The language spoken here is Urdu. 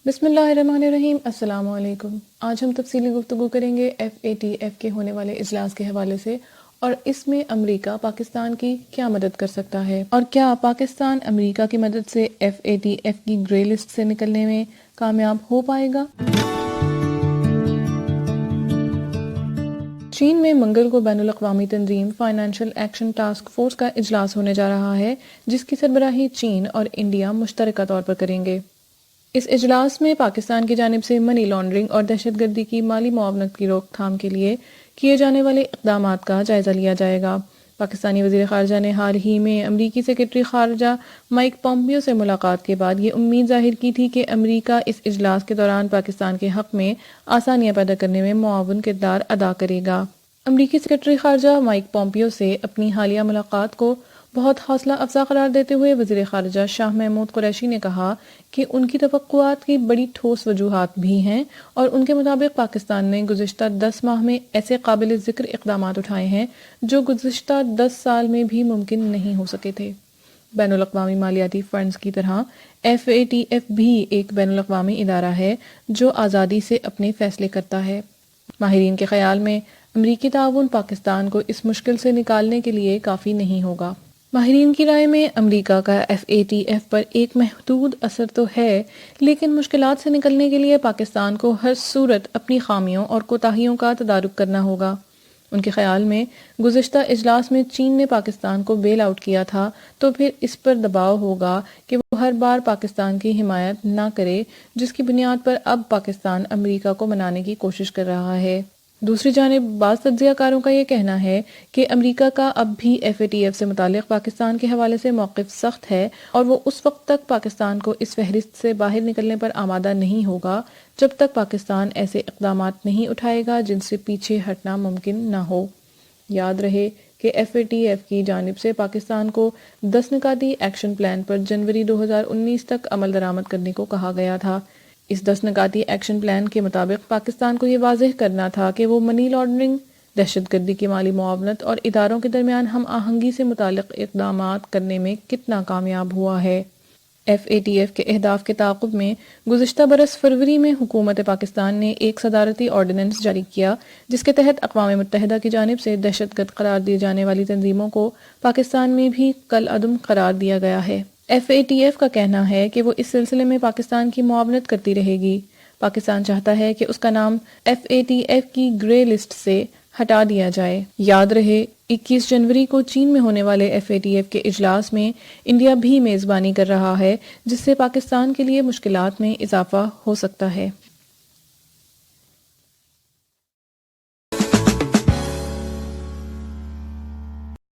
بسم اللہ الرحمن الرحیم۔ السلام علیکم۔ آج ہم تفصیلی گفتگو کریں گے FATF کے ہونے والے اجلاس کے حوالے سے، اور اس میں امریکہ پاکستان کی کیا مدد کر سکتا ہے، اور کیا پاکستان امریکہ کی مدد سے FATF کی گرے لسٹ سے نکلنے میں کامیاب ہو پائے گا۔ چین میں منگل کو بین الاقوامی تنظیم فائنینشل ایکشن ٹاسک فورس کا اجلاس ہونے جا رہا ہے، جس کی سربراہی چین اور انڈیا مشترکہ طور پر کریں گے۔ اس اجلاس میں پاکستان کی جانب سے منی لانڈرنگ اور دہشت گردی کی مالی معاونت کی روک تھام کے لیے کیے جانے والے اقدامات کا جائزہ لیا جائے گا۔ پاکستانی وزیر خارجہ نے حال ہی میں امریکی سیکرٹری خارجہ مائک پومپیو سے ملاقات کے بعد یہ امید ظاہر کی تھی کہ امریکہ اس اجلاس کے دوران پاکستان کے حق میں آسانیاں پیدا کرنے میں معاون کردار ادا کرے گا۔ امریکی سیکرٹری خارجہ مائک پومپیو سے اپنی حالیہ ملاقات کو بہت حوصلہ افزا قرار دیتے ہوئے وزیر خارجہ شاہ محمود قریشی نے کہا کہ ان کی توقعات کی بڑی ٹھوس وجوہات بھی ہیں، اور ان کے مطابق پاکستان نے گزشتہ 10 ماہ میں ایسے قابل ذکر اقدامات اٹھائے ہیں جو گزشتہ 10 سال میں بھی ممکن نہیں ہو سکے تھے۔ بین الاقوامی مالیاتی فنڈز کی طرح FATF بھی ایک بین الاقوامی ادارہ ہے جو آزادی سے اپنے فیصلے کرتا ہے۔ ماہرین کے خیال میں امریکی تعاون پاکستان کو اس مشکل سے نکالنے کے لیے کافی نہیں ہوگا۔ ماہرین کی رائے میں امریکہ کا FATF پر ایک محدود اثر تو ہے، لیکن مشکلات سے نکلنے کے لیے پاکستان کو ہر صورت اپنی خامیوں اور کوتاہیوں کا تدارک کرنا ہوگا۔ ان کے خیال میں گزشتہ اجلاس میں چین نے پاکستان کو بیل آؤٹ کیا تھا، تو پھر اس پر دباؤ ہوگا کہ وہ ہر بار پاکستان کی حمایت نہ کرے، جس کی بنیاد پر اب پاکستان امریکہ کو منانے کی کوشش کر رہا ہے۔ دوسری جانب بعض تجزیہ کاروں کا یہ کہنا ہے کہ امریکہ کا اب بھی FATF سے متعلق پاکستان کے حوالے سے موقف سخت ہے، اور وہ اس وقت تک پاکستان کو اس فہرست سے باہر نکلنے پر آمادہ نہیں ہوگا جب تک پاکستان ایسے اقدامات نہیں اٹھائے گا جن سے پیچھے ہٹنا ممکن نہ ہو۔ یاد رہے کہ FATF کی جانب سے پاکستان کو 10 نکاتی ایکشن پلان پر جنوری 2019 تک عمل درآمد کرنے کو کہا گیا تھا۔ اس 10 نکاتی ایکشن پلان کے مطابق پاکستان کو یہ واضح کرنا تھا کہ وہ منی لانڈرنگ، دہشت گردی کی مالی معاونت اور اداروں کے درمیان ہم آہنگی سے متعلق اقدامات کرنے میں کتنا کامیاب ہوا ہے۔ FATF کے اہداف کے تعاقب میں گزشتہ برس فروری میں حکومت پاکستان نے ایک صدارتی آرڈیننس جاری کیا، جس کے تحت اقوام متحدہ کی جانب سے دہشت گرد قرار دی جانے والی تنظیموں کو پاکستان میں بھی کالعدم قرار دیا گیا ہے۔ FATF کا کہنا ہے کہ وہ اس سلسلے میں پاکستان کی معاونت کرتی رہے گی۔ پاکستان چاہتا ہے کہ اس کا نام FATF کی گرے لسٹ سے ہٹا دیا جائے۔ یاد رہے 21 جنوری کو چین میں ہونے والے FATF کے اجلاس میں انڈیا بھی میزبانی کر رہا ہے، جس سے پاکستان کے لیے مشکلات میں اضافہ ہو سکتا ہے۔